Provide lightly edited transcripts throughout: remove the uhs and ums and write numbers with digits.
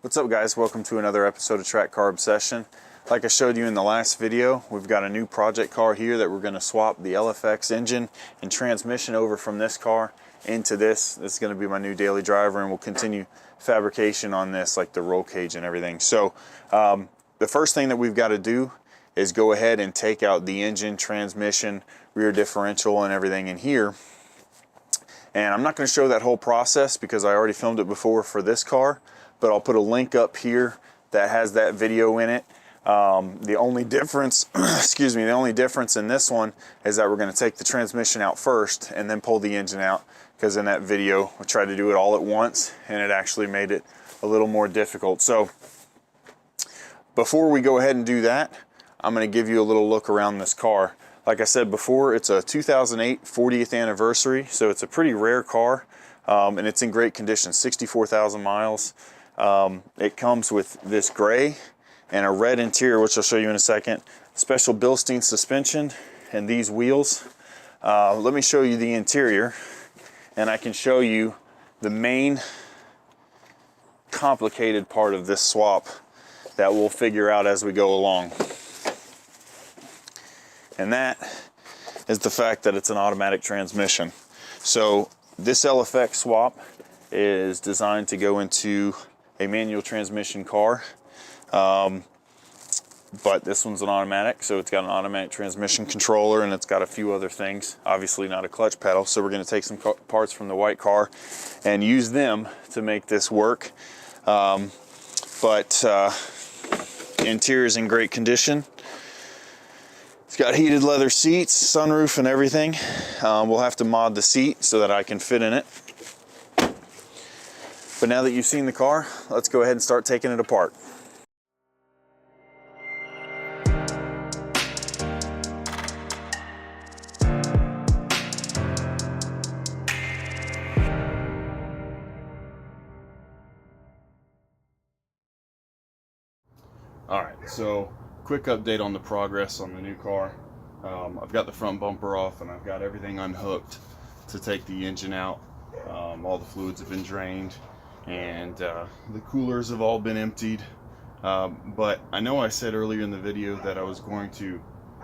What's up guys, welcome to another episode of Track Car Obsession. Like I showed you in the last video, we've got a new project car here that we're going to swap the LFX engine and transmission over from this car into this. This is going to be my new daily driver, and we'll continue fabrication on this, like the roll cage and everything. So the first thing that we've got to do is go ahead and take out the engine, transmission, rear differential and everything in here. And I'm not going to show that whole process because I already filmed it before for this car, but I'll put a link up here that has that video in it. The only difference, excuse me, the only difference in this one is that we're going to take the transmission out first and then pull the engine out, because in that video we tried to do it all at once and it actually made it a little more difficult. So before we go ahead and do that, I'm going to give you a little look around this car. Like I said before, it's a 2008 40th anniversary, so it's a pretty rare car, and it's in great condition, 64,000 miles. It comes with this gray and a red interior, which I'll show you in a second, special Bilstein suspension, and these wheels. Let me show you the interior, and I can show you the main complicated part of this swap that we'll figure out as we go along. And that is the fact that it's an automatic transmission. So this LFX swap is designed to go into a manual transmission car, but this one's an automatic, so it's got an automatic transmission controller and it's got a few other things, obviously not a clutch pedal. So we're going to take some parts from the white car and use them to make this work. Interior is in great condition. It's got heated leather seats, sunroof and everything. We'll have to mod the seat so that I can fit in it. But now that you've seen the car, let's go ahead and start taking it apart. All right, so quick update on the progress on the new car. I've got the front bumper off and I've got everything unhooked to take the engine out. All the fluids have been drained and the coolers have all been emptied. But I know I said earlier in the video that I was going to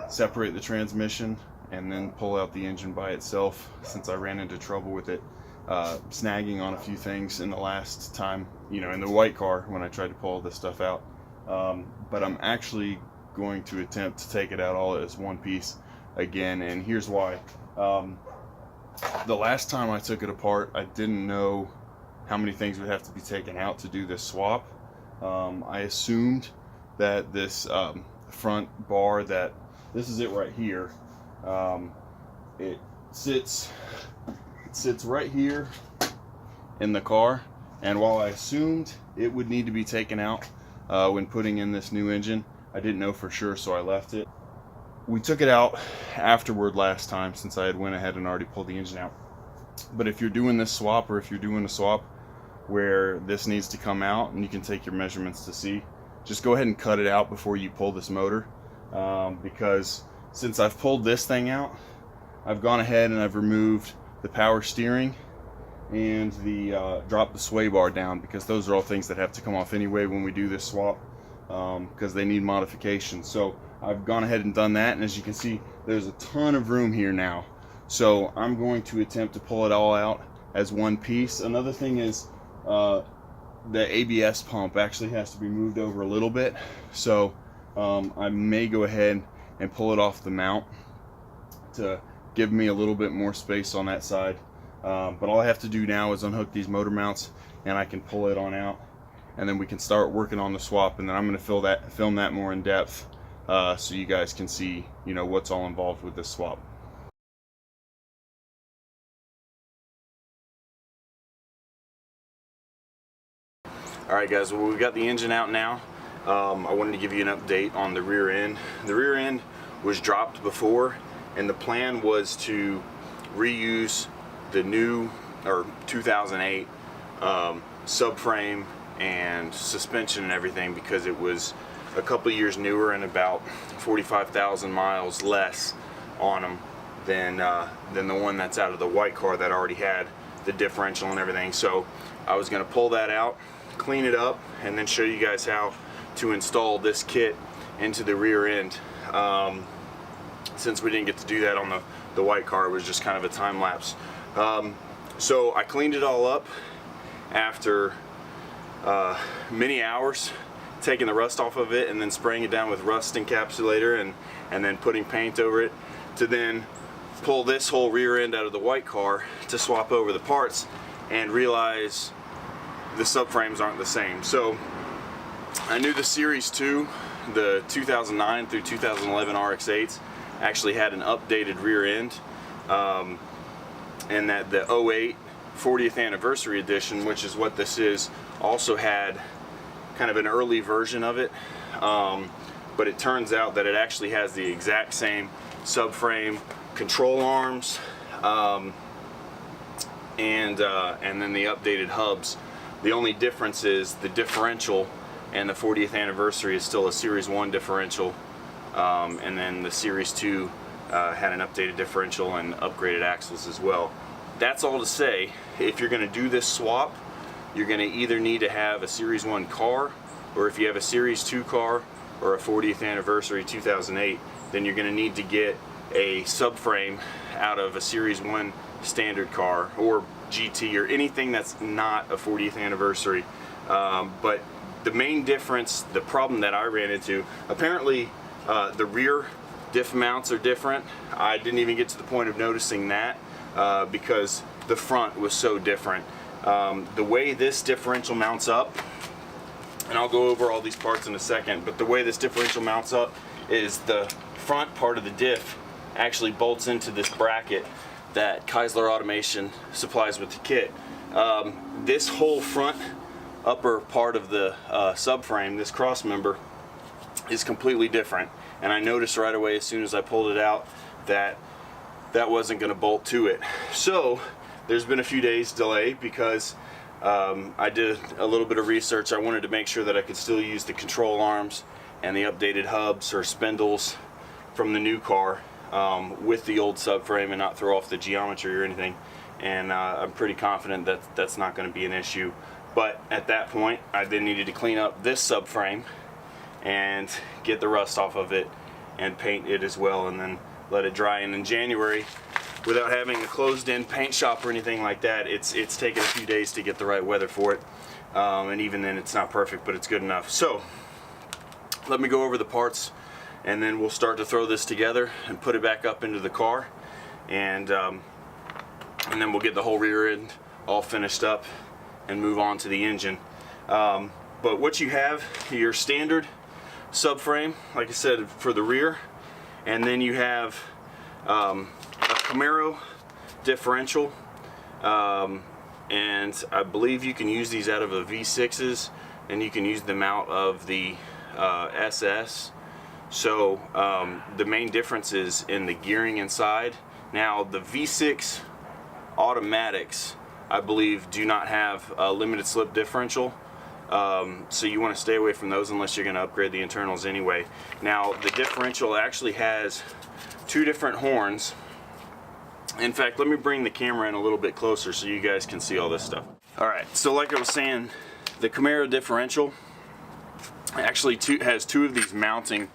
separate the transmission and then pull out the engine by itself, since I ran into trouble with it snagging on a few things in the last time, you know, in the white car when I tried to pull all this stuff out. But I'm actually going to attempt to take it out all as one piece again, and here's why. The last time I took it apart, I didn't know how many things would have to be taken out to do this swap. I assumed that this front bar, that this is it right here, it sits right here in the car, and while I assumed it would need to be taken out when putting in this new engine, I didn't know for sure, so I left it. We took it out afterward last time, since I had went ahead and already pulled the engine out. But if you're doing this swap, or if you're doing a swap where this needs to come out and you can take your measurements to see, just go ahead and cut it out before you pull this motor, because since I've pulled this thing out, I've gone ahead and I've removed the power steering and the drop the sway bar down, because those are all things that have to come off anyway when we do this swap, because they need modification. So I've gone ahead and done that, and as you can see, there's a ton of room here now. So I'm going to attempt to pull it all out as one piece. Another thing is the ABS pump actually has to be moved over a little bit, so I may go ahead and pull it off the mount to give me a little bit more space on that side. But all I have to do now is unhook these motor mounts and I can pull it on out, and then we can start working on the swap, and then I'm going to film that more in depth, so you guys can see, you know, what's all involved with this swap. Alright guys, well, we've got the engine out now. I wanted to give you an update on the rear end. The rear end was dropped before, and the plan was to reuse the new, or 2008 subframe and suspension and everything, because it was a couple years newer and about 45,000 miles less on them than the one that's out of the white car that already had the differential and everything. So I was going to pull that out, clean it up and then show you guys how to install this kit into the rear end. Since we didn't get to do that on the white car, it was just kind of a time lapse. So I cleaned it all up after many hours, taking the rust off of it and then spraying it down with rust encapsulator and then putting paint over it, to then pull this whole rear end out of the white car to swap over the parts and realize the subframes aren't the same. So I knew the Series 2, the 2009 through 2011 RX8s actually had an updated rear end, and that the 08 40th anniversary edition, which is what this is, also had kind of an early version of it, but it turns out that it actually has the exact same subframe, control arms, and then the updated hubs. The only difference is the differential, and the 40th anniversary is still a Series 1 differential, and then the Series 2 had an updated differential and upgraded axles as well. That's all to say, if you're going to do this swap, you're going to either need to have a Series 1 car, or if you have a Series 2 car or a 40th anniversary 2008, then you're going to need to get a subframe out of a Series 1 standard car or GT or anything that's not a 40th anniversary. But the main difference, the problem that I ran into, apparently the rear diff mounts are different. I didn't even get to the point of noticing that because the front was so different. The way this differential mounts up, and I'll go over all these parts in a second, but the way this differential mounts up is the front part of the diff actually bolts into this bracket that Keisler Automation supplies with the kit. This whole front upper part of the subframe, this cross member, is completely different, and I noticed right away as soon as I pulled it out that that wasn't going to bolt to it. So there's been a few days delay because I did a little bit of research. I wanted to make sure that I could still use the control arms and the updated hubs or spindles from the new car with the old subframe and not throw off the geometry or anything, and I'm pretty confident that that's not going to be an issue. But at that point I then needed to clean up this subframe and get the rust off of it and paint it as well, and then let it dry. And in January, without having a closed-in paint shop or anything like that, it's taken a few days to get the right weather for it, and even then it's not perfect, but it's good enough. So let me go over the parts and then we'll start to throw this together and put it back up into the car, and then we'll get the whole rear end all finished up and move on to the engine. But what you have, your standard subframe, like I said, for the rear, and then you have a Camaro differential, and I believe you can use these out of a V6s, and you can use them out of the SS. So the main difference is in the gearing inside. Now the V6 automatics, I believe, do not have a limited slip differential, so you want to stay away from those unless you're going to upgrade the internals anyway. Now the differential actually has two different horns. In fact, let me bring the camera in a little bit closer so you guys can see all this stuff. Alright, so like I was saying, the Camaro differential actually has two of these mounting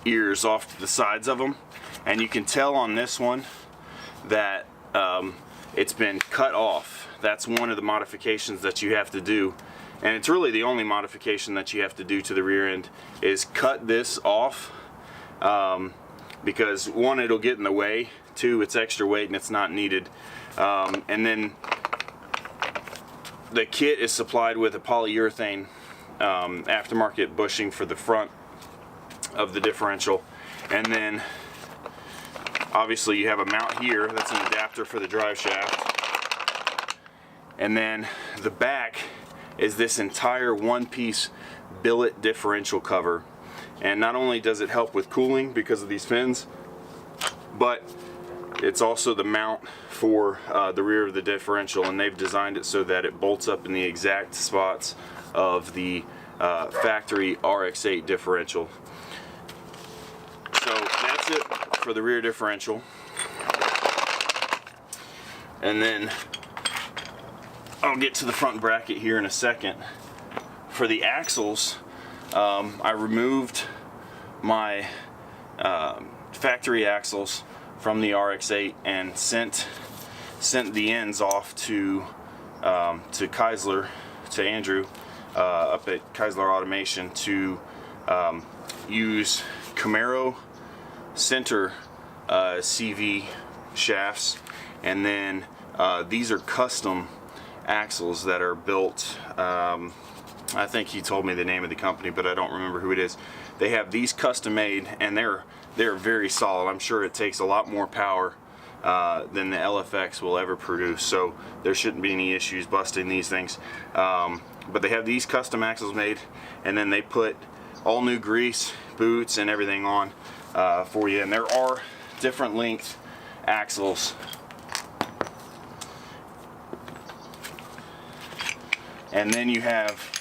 ears off the sides of them, and you can tell on this one that it's been cut off. That's one of the modifications that you have to do, and it's really the only modification that you have to do to the rear end, is cut this off, because one, it'll get in the way, two, it's extra weight and it's not needed, and then the kit is supplied with a polyurethane aftermarket bushing for the front of the differential, and then obviously you have a mount here that's an adapter for the drive shaft, and then the back is this entire one-piece billet differential cover. And not only does it help with cooling because of these fins, but it's also the mount for the rear of the differential, and they've designed it so that it bolts up in the exact spots of the factory RX8 differential. So that's it for the rear differential. And then I'll get to the front bracket here in a second. for the axles, I removed my factory axles from the RX8 and sent the ends off to Keisler, to Andrew up at Keisler Automation, to use Camaro center CV shafts, and then these are custom axles that are built. I think he told me the name of the company, but I don't remember who it is. They have these custom made, and they're very solid. I'm sure it takes a lot more power than the LFX will ever produce, so there shouldn't be any issues busting these things. But they have these custom axles made, and then they put all new grease, boots, and everything on for you. And there are different length axles. And then you have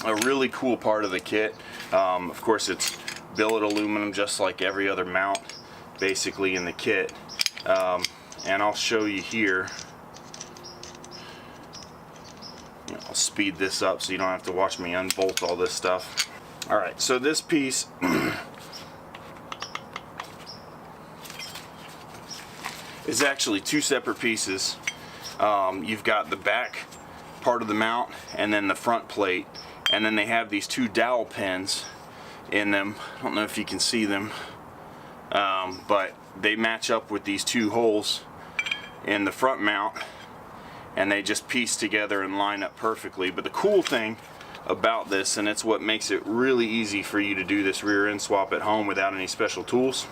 a really cool part of the kit. Of course, it's billet aluminum, just like every other mount basically in the kit. And I'll show you here. I'll speed this up so you don't have to watch me unbolt all this stuff. Alright, so this piece is actually two separate pieces. You've got the back part of the mount and then the front plate, and then they have these two dowel pins in them. I don't know if you can see them, but they match up with these two holes in the front mount, and they just piece together and line up perfectly. But the cool thing about this, and it's what makes it really easy for you to do this rear end swap at home without any special tools.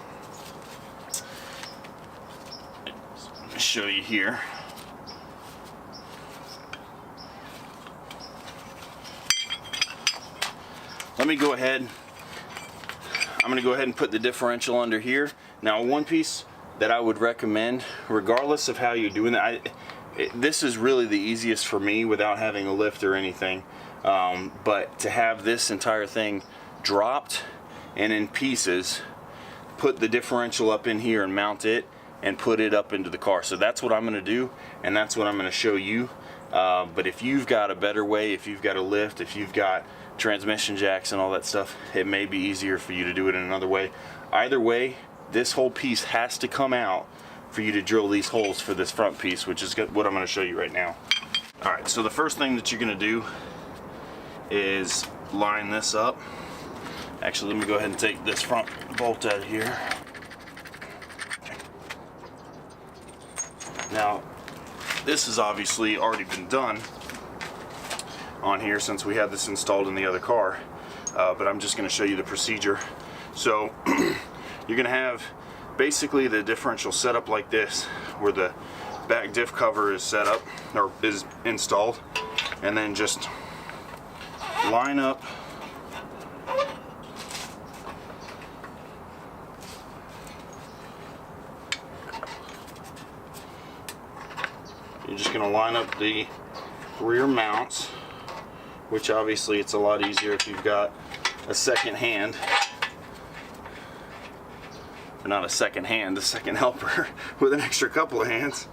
Let me show you here. Let me go ahead. I'm going to go ahead and put the differential under here. Now, one piece that I would recommend, regardless of how you're doing that, this is really the easiest for me without having a lift or anything. But to have this entire thing dropped and in pieces, put the differential up in here and mount it and put it up into the car. So that's what I'm going to do, and that's what I'm going to show you. But if you've got a better way, if you've got a lift, if you've got transmission jacks and all that stuff, it may be easier for you to do it in another way. Either way, this whole piece has to come out for you to drill these holes for this front piece, which is what I'm going to show you right now. Alright, so the first thing that you're going to do is line this up. Actually, let me go ahead and take this front bolt out of here. Now, this has obviously already been done on here since we had this installed in the other car, but I'm just going to show you the procedure. So you're going to have basically the differential set up like this, where the back diff cover is set up or is installed, and then just line up you're just going to line up the rear mounts, which obviously it's a lot easier if you've got a second hand, or not a second hand, a second helper with an extra couple of hands.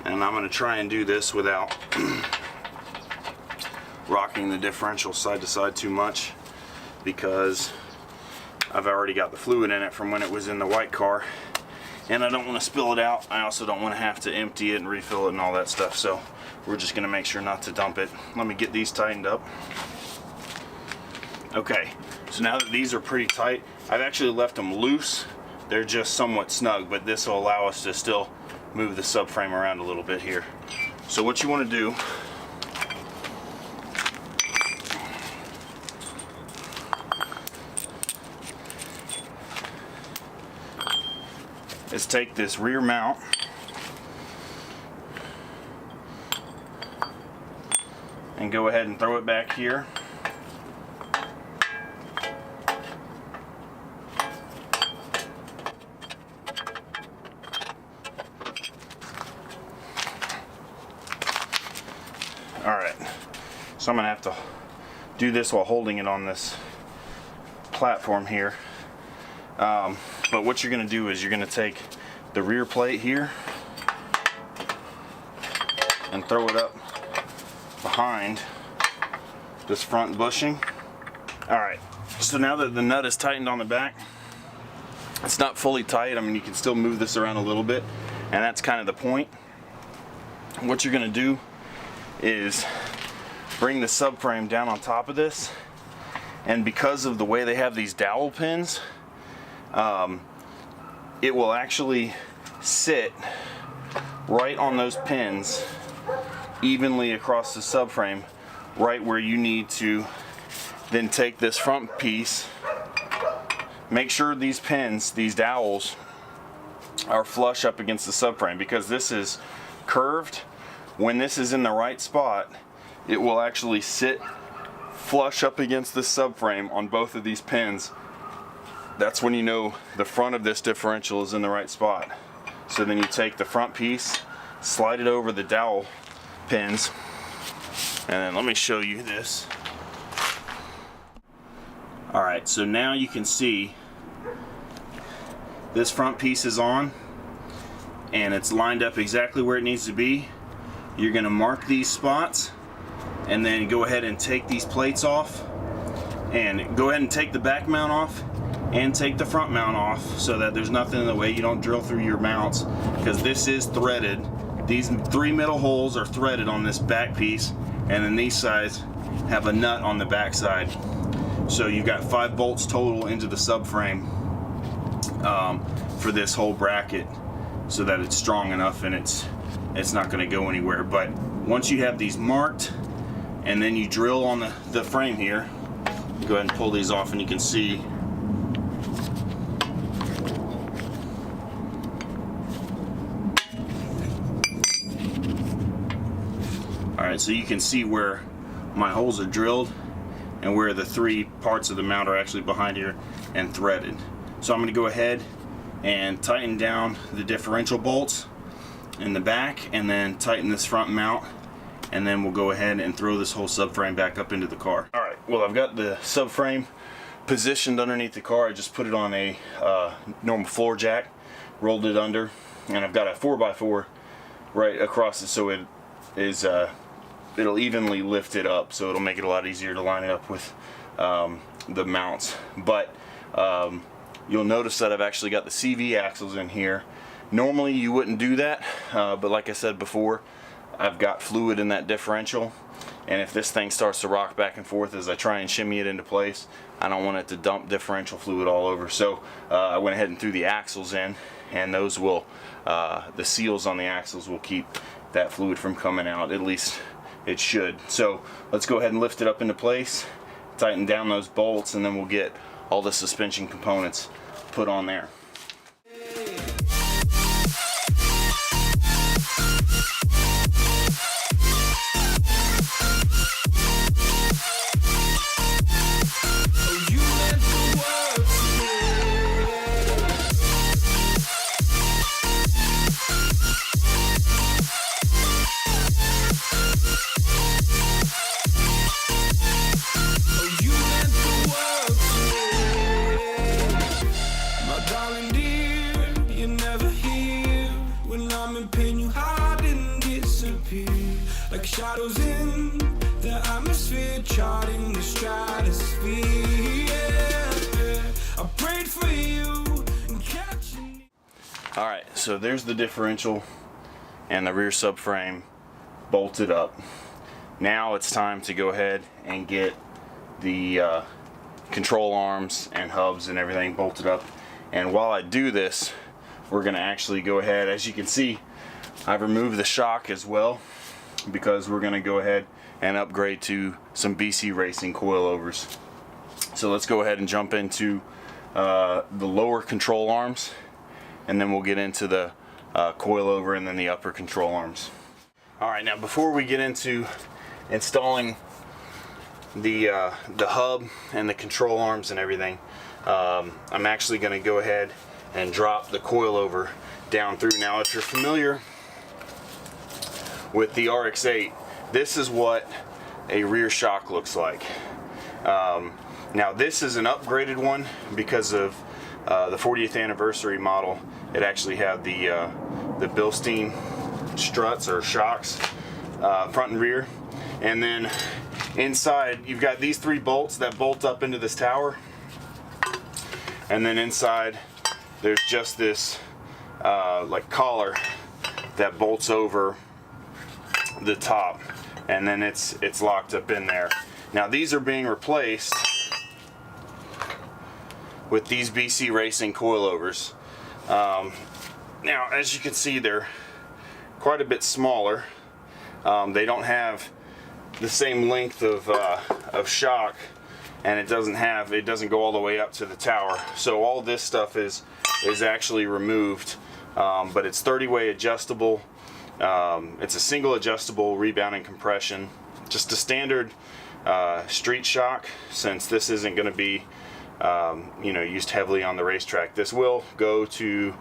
And I'm going to try and do this without rocking the differential side to side too much, because I've already got the fluid in it from when it was in the white car, and I don't want to spill it out. I also don't want to have to empty it and refill it and all that stuff, so we're just going to make sure not to dump it. Let me get these tightened up. Okay, so now that these are pretty tight, I've actually left them loose. They're just somewhat snug, but this will allow us to still move the subframe around a little bit here. So what you want to do is take this rear mount and go ahead and throw it back here. Alright, so I'm going to have to do this while holding it on this platform here. But what you're going to do is you're going to take the rear plate here and throw it up behind this front bushing. Alright, so now that the nut is tightened on the back, it's not fully tight. I mean, you can still move this around a little bit, and that's kind of the point. What you're going to do is bring the subframe down on top of this, and because of the way they have these dowel pins, it will actually sit right on those pins evenly across the subframe, right where you need to then take this front piece. Make sure these pins, these dowels, are flush up against the subframe, because this is curved. When this is in the right spot, it will actually sit flush up against the subframe on both of these pins. That's when you know the front of this differential is in the right spot. So then you take the front piece, slide it over the dowel pins, and then let me show you this. Alright, so now you can see this front piece is on and it's lined up exactly where it needs to be. You're going to mark these spots and then go ahead and take these plates off, and go ahead and take the back mount off and take the front mount off so that there's nothing in the way. You don't drill through your mounts, because this is threaded. These 3 middle holes are threaded on this back piece, and then these sides have a nut on the back side. So you've got 5 bolts total into the subframe for this whole bracket, so that it's strong enough and it's not going to go anywhere. But once you have these marked, and then you drill on the frame here, go ahead and pull these off, and you can see alright, so you can see where my holes are drilled and where the 3 parts of the mount are actually behind here and threaded. So I'm going to go ahead and tighten down the differential bolts in the back, and then tighten this front mount, and then we'll go ahead and throw this whole subframe back up into the car. Alright, well, I've got the subframe positioned underneath the car. I just put it on a normal floor jack, rolled it under, and I've got a 4x4 right across it, so it is it'll evenly lift it up, so it'll make it a lot easier to line it up with the mounts. But you'll notice that I've actually got the CV axles in here. Normally you wouldn't do that, but like I said before, I've got fluid in that differential, and if this thing starts to rock back and forth as I try and shimmy it into place, I don't want it to dump differential fluid all over. So I went ahead and threw the axles in, and those will, the seals on the axles will keep that fluid from coming out. At least it should. So let's go ahead and lift it up into place, tighten down those bolts, and then we'll get all the suspension components put on there. Like shadows in the atmosphere, charting the stratosphere. Yeah. I prayed for you and catching. Alright, so there's the differential and the rear subframe bolted up. Now it's time to go ahead and get the control arms and hubs and everything bolted up. And while I do this, we're going to actually go ahead, as you can see, I've removed the shock as well, because we're going to go ahead and upgrade to some BC Racing coilovers. So let's go ahead and jump into the lower control arms, and then we'll get into the coilover and then the upper control arms. Alright, now before we get into installing the hub and the control arms and everything, I'm actually going to go ahead and drop the coilover down through. Now if you're familiar with the RX8, this is what a rear shock looks like. Now this is an upgraded one because of the 40th anniversary model, it actually had the Bilstein struts or shocks, front and rear. And then inside you've got these 3 bolts that bolt up into this tower, and then inside there's just this like collar that bolts over the top, and then it's locked up in there. Now these are being replaced with these BC Racing coilovers. Now as you can see, they're quite a bit smaller. They don't have the same length of shock, and it doesn't go all the way up to the tower. So all this stuff is actually removed, but it's 30-way adjustable. It's a single adjustable rebound and compression, just a standard street shock, since this isn't going to be used heavily on the racetrack. This will go to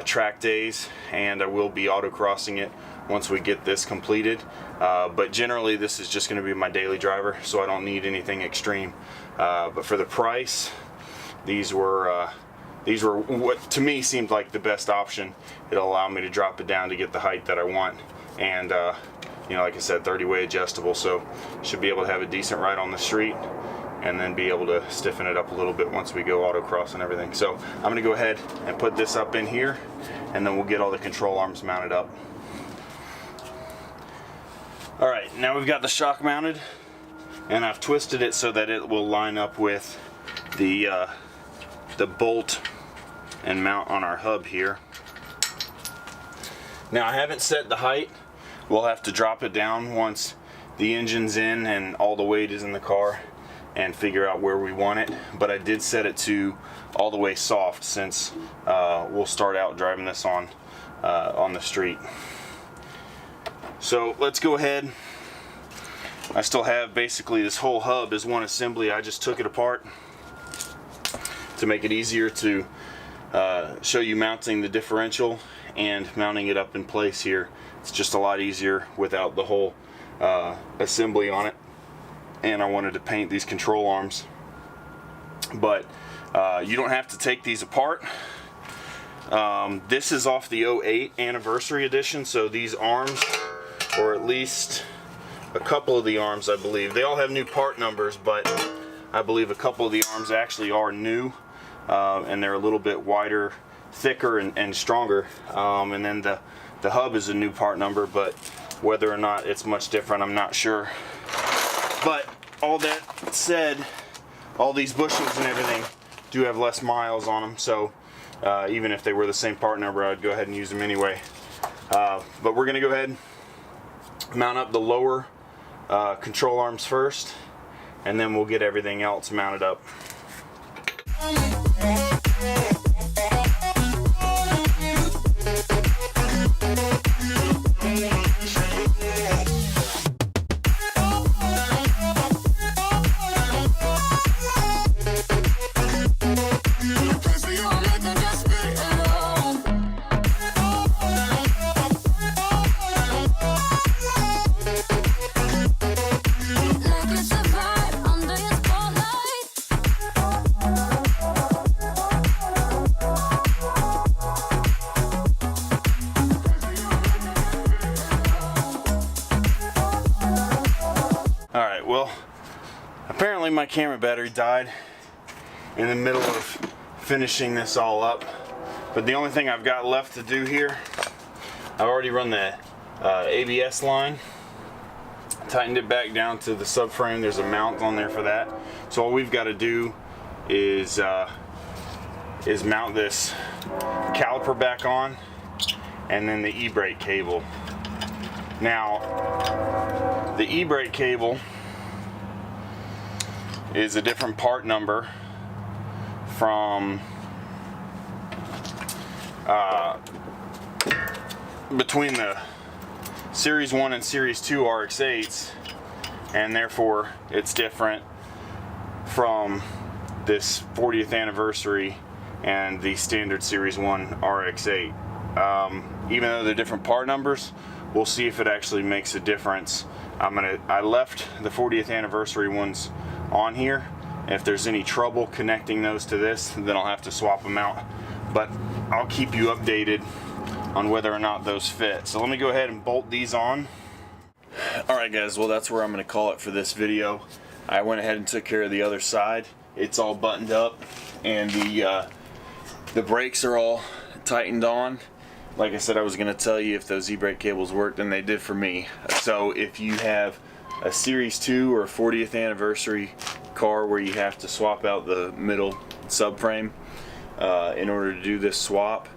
track days, and I will be autocrossing it once we get this completed, but generally this is just going to be my daily driver, so I don't need anything extreme. But for the price, these were what to me seemed like the best option. It'll allow me to drop it down to get the height that I want, and like I said, 30-way adjustable, so should be able to have a decent ride on the street, and then be able to stiffen it up a little bit once we go autocross and everything. So I'm going to go ahead and put this up in here, and then we'll get all the control arms mounted up. Alright, now we've got the shock mounted, and I've twisted it so that it will line up with the bolt and mount on our hub here. Now I haven't set the height. We'll have to drop it down once the engine's in and all the weight is in the car, and figure out where we want it. But I did set it to all the way soft, since we'll start out driving this on the street. So let's go ahead. I still have basically this whole hub is one assembly. I just took it apart to make it easier to show you mounting the differential and mounting it up in place here. It's just a lot easier without the whole assembly on it. And I wanted to paint these control arms, but you don't have to take these apart. This is off the 08 anniversary edition, so these arms, or at least a couple of the arms, I believe, they all have new part numbers, but I believe a couple of the arms actually are new, and they're a little bit wider, thicker, and stronger. And then the hub is a new part number, but whether or not it's much different, I'm not sure. But all that said, all these bushings and everything do have less miles on them, so even if they were the same part number, I'd go ahead and use them anyway. But we're going to go ahead, mount up the lower control arms first, and then we'll get everything else mounted up. Alright, well, apparently my camera battery died in the middle of finishing this all up, but the only thing I've got left to do here, I've already run the ABS line, tightened it back down to the subframe. There's a mount on there for that, so all we've got to do is mount this caliper back on, and then the e-brake cable. Now, the e-brake cable is a different part number from between the Series 1 and Series 2 RX8s, and therefore it's different from this 40th anniversary and the standard Series 1 RX8. Even though they're different part numbers, we'll see if it actually makes a difference. I left the 40th anniversary ones on here, And if there's any trouble connecting those to this, then I'll have to swap them out. But I'll keep you updated on whether or not those fit. So let me go ahead and bolt these on. Alright guys, well that's where I'm going to call it for this video. I went ahead and took care of the other side. It's all buttoned up and the brakes are all tightened on. Like I said, I was going to tell you if those e-brake cables worked, and they did for me. So if you have a Series 2 or 40th anniversary car where you have to swap out the middle subframe in order to do this swap,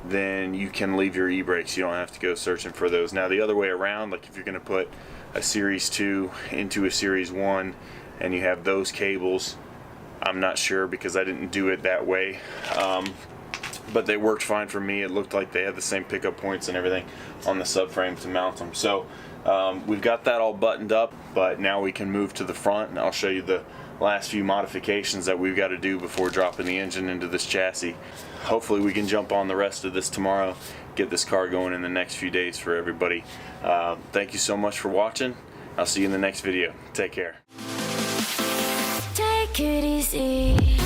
then you can leave your e-brakes. You don't have to go searching for those. Now the other way around, like if you're going to put a Series 2 into a Series 1 and you have those cables, I'm not sure because I didn't do it that way. But they worked fine for me. It looked like they had the same pickup points and everything on the subframe to mount them. So we've got that all buttoned up, but now we can move to the front and I'll show you the last few modifications that we've got to do before dropping the engine into this chassis. Hopefully we can jump on the rest of this tomorrow, get this car going in the next few days for everybody. Thank you so much for watching. I'll see you in the next video. Take care. Take it easy.